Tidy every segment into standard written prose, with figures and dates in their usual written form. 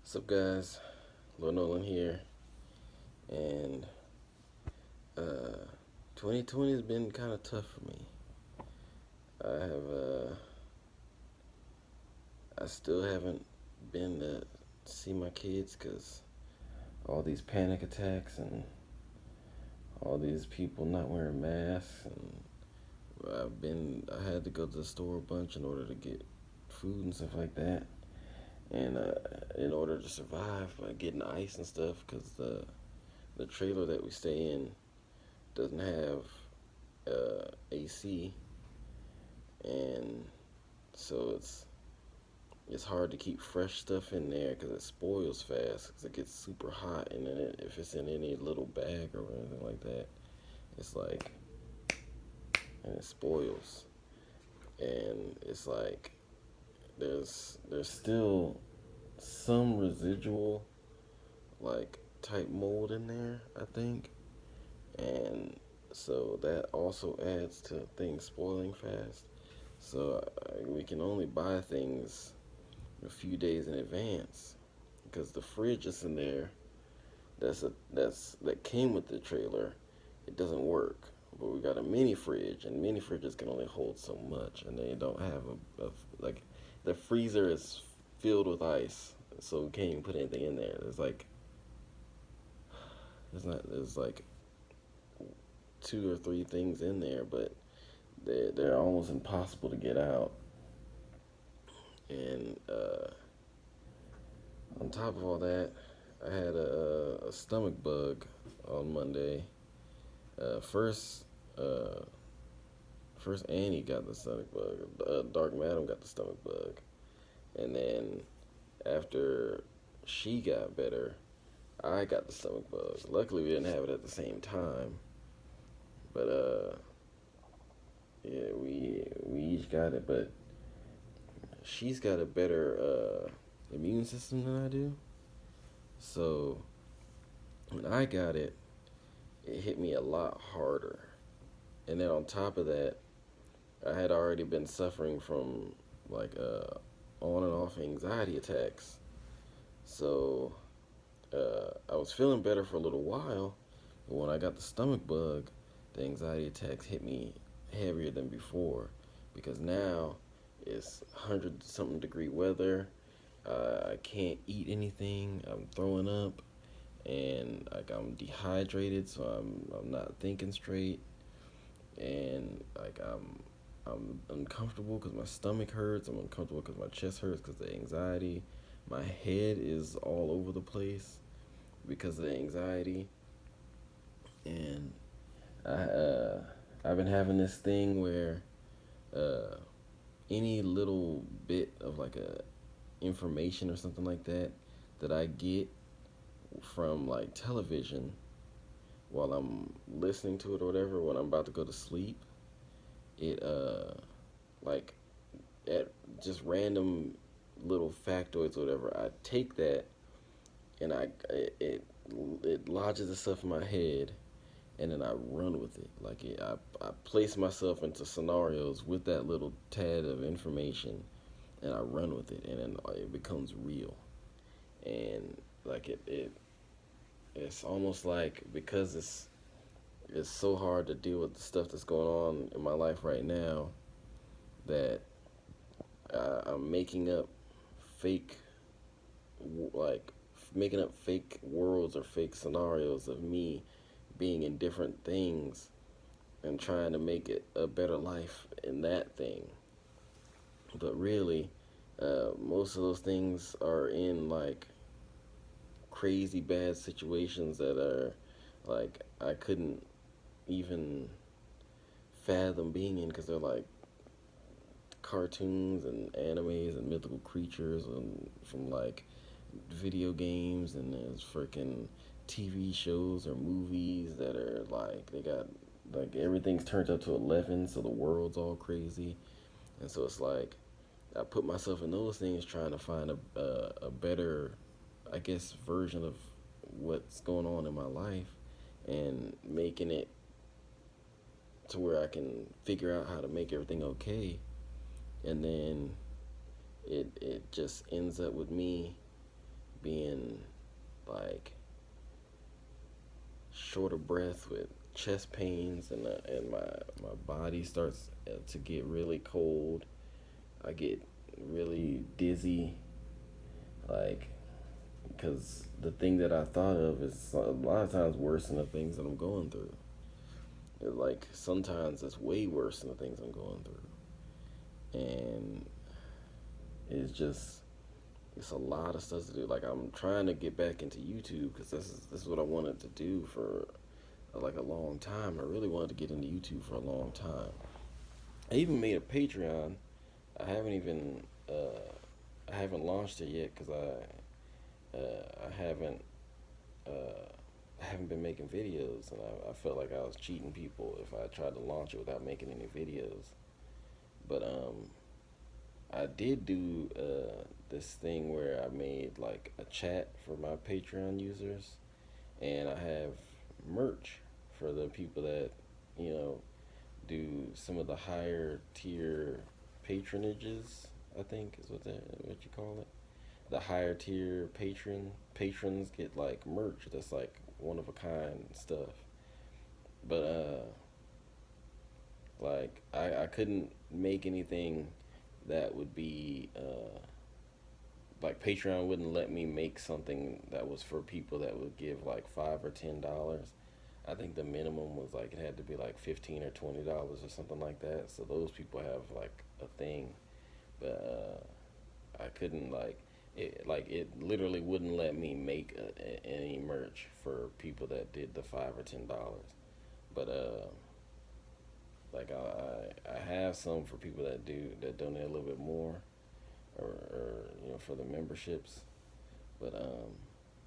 What's up, guys? Nollan here, and 2020 has been kind of tough for me. I still haven't been to see my kids because all these panic attacks and all these people not wearing masks, and I had to go to the store a bunch in order to get food and stuff like that, and in order to survive by getting ice and stuff, because the trailer that we stay in doesn't have AC, and so it's hard to keep fresh stuff in there because it spoils fast because it gets super hot, and then if it's in any little bag or anything like that, it's like and it spoils, and it's like there's still some residual like type mold in there, I think, and so that also adds to things spoiling fast. So we can only buy things a few days in advance because the fridge is in there. That came with the trailer. It doesn't work, but we got a mini fridge, and mini fridges can only hold so much, and they don't have a like the freezer is filled with ice, so we can't even put anything in there. There's like two or three things in there, but they're almost impossible to get out. And on top of all that, I had a stomach bug on Monday. Uh, first, uh, first Annie got the stomach bug. Dark Madam got the stomach bug, and then after she got better, I got the stomach bug. Luckily, we didn't have it at the same time, but yeah, we each got it. But she's got a better immune system than I do, so when I got it, it hit me a lot harder. And then on top of that, I had already been suffering from like on and off anxiety attacks. So I was feeling better for a little while, but when I got the stomach bug, the anxiety attacks hit me heavier than before because now it's 100 something degree weather. I can't eat anything. I'm throwing up, and like I'm dehydrated, so I'm not thinking straight, and like I'm uncomfortable because my stomach hurts. I'm uncomfortable because my chest hurts because of the anxiety. My head is all over the place because of the anxiety, and I I've been having this thing where uh, any little bit of like a information or something like that that I get from like television while I'm listening to it or whatever when I'm about to go to sleep, it like at just random little factoids or whatever, I take that and it lodges itself in my head, and then I run with it. I place myself into scenarios with that little tad of information, and I run with it, and then it becomes real. And like it's almost like because it's so hard to deal with the stuff that's going on in my life right now that I'm making up fake like making up fake worlds or fake scenarios of me being in different things and trying to make it a better life in that thing. But really, most of those things are in like crazy bad situations that are like I couldn't even fathom being in because they're like cartoons and animes and mythical creatures and from like video games, and there's freaking TV shows or movies that are like they got like everything's turned up to 11, so the world's all crazy, and so it's like I put myself in those things trying to find a better, I guess, version of what's going on in my life, and making it to where I can figure out how to make everything okay, and then it just ends up with me being like short of breath with chest pains, and my body starts to get really cold. I get really dizzy, like, because the thing that I thought of is a lot of times worse than the things that I'm going through. Like sometimes it's way worse than the things I'm going through, and it's just it's a lot of stuff to do. Like I'm trying to get back into YouTube because this is what I wanted to do for like a long time. I really wanted to get into YouTube for a long time. I even made a Patreon. I haven't even I haven't launched it yet because I haven't uh, I haven't been making videos, and I felt like I was cheating people if I tried to launch it without making any videos. But I did do this thing where I made like a chat for my Patreon users, and I have merch for the people that you know do some of the higher tier patronages. I think is what you call it. The higher tier patrons get like merch that's like one of a kind stuff. But like I couldn't make anything that would be like Patreon wouldn't let me make something that was for people that would give like $5 or $10. I think the minimum was like it had to be like $15 or $20 or something like that. So those people have like a thing, but I couldn't it literally wouldn't let me make any merch for people that did the $5 or $10. But like I have some for people that donate a little bit more, or for the memberships. But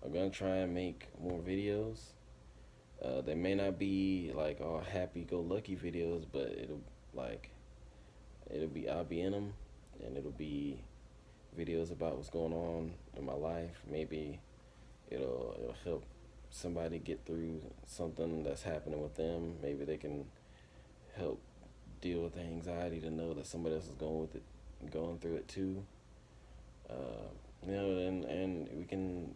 I'm gonna try and make more videos. They may not be like all happy-go-lucky videos, but like it'll be I'll be in them, and it'll be videos about what's going on in my life. Maybe it'll help somebody get through something that's happening with them. Maybe they can help deal with the anxiety to know that somebody else is going through it too. And we can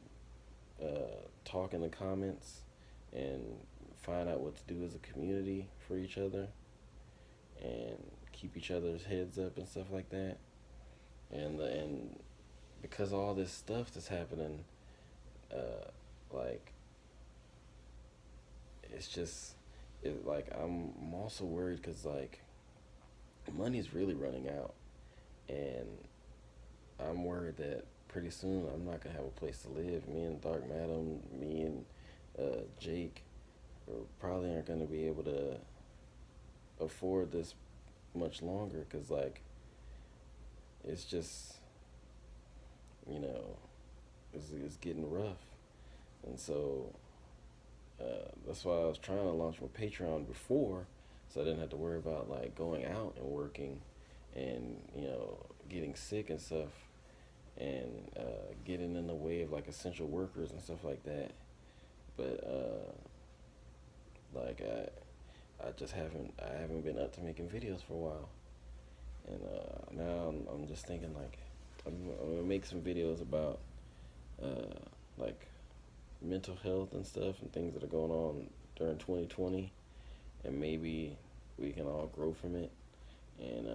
talk in the comments and find out what to do as a community for each other and keep each other's heads up and stuff like that. And because all this stuff that's happening, like it's just like I'm also worried because like money's really running out, and I'm worried that pretty soon I'm not gonna have a place to live. Me and Dark Madam, me and Jake, probably aren't gonna be able to afford this much longer because like it's just you know it's getting rough, and so that's why I was trying to launch my Patreon before, so I didn't have to worry about like going out and working, and getting sick and stuff, and getting in the way of like essential workers and stuff like that. But like I haven't been up to making videos for a while, and now I'm just thinking like I'm gonna make some videos about like mental health and stuff and things that are going on during 2020, and maybe we can all grow from it. And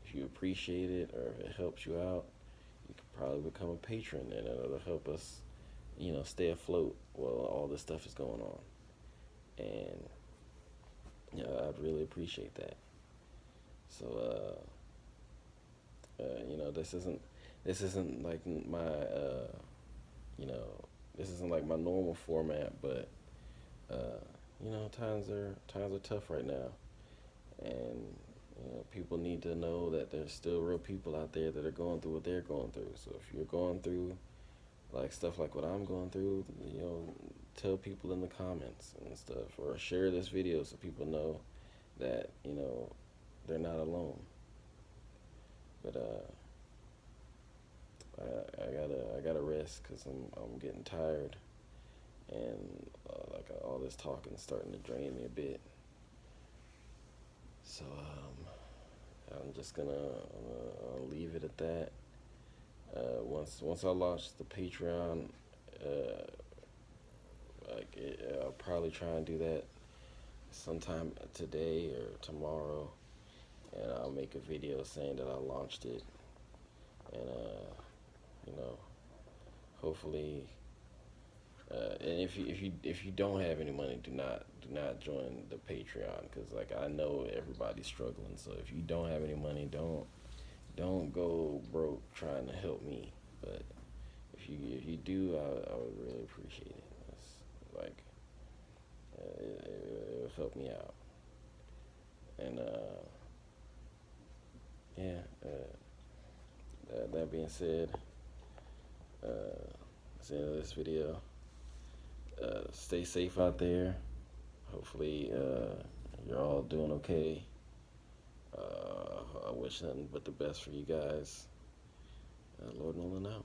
if you appreciate it or if it helps you out, you could probably become a patron, and it'll help us, stay afloat while all this stuff is going on. And I'd really appreciate that. So this isn't like my you know this isn't like my normal format, but times are tough right now, and people need to know that there's still real people out there that are going through what they're going through. So if you're going through like stuff like what I'm going through, tell people in the comments and stuff, or share this video so people know that they're not alone. But I gotta rest because I'm getting tired, and like all this talking is starting to drain me a bit. So I'm just gonna leave it at that. Once I launch the Patreon, uh, I'll probably try and do that sometime today or tomorrow, and I'll make a video saying that I launched it, and you know, hopefully. And if you don't have any money, do not join the Patreon, because like I know everybody's struggling. So if you don't have any money, don't go broke trying to help me. But if you do, I would really appreciate it. It's like it would help me out. And yeah. That being said, that's the end of this video. Stay safe out there. Hopefully, you're all doing okay. I wish nothing but the best for you guys. Lord Nollan out.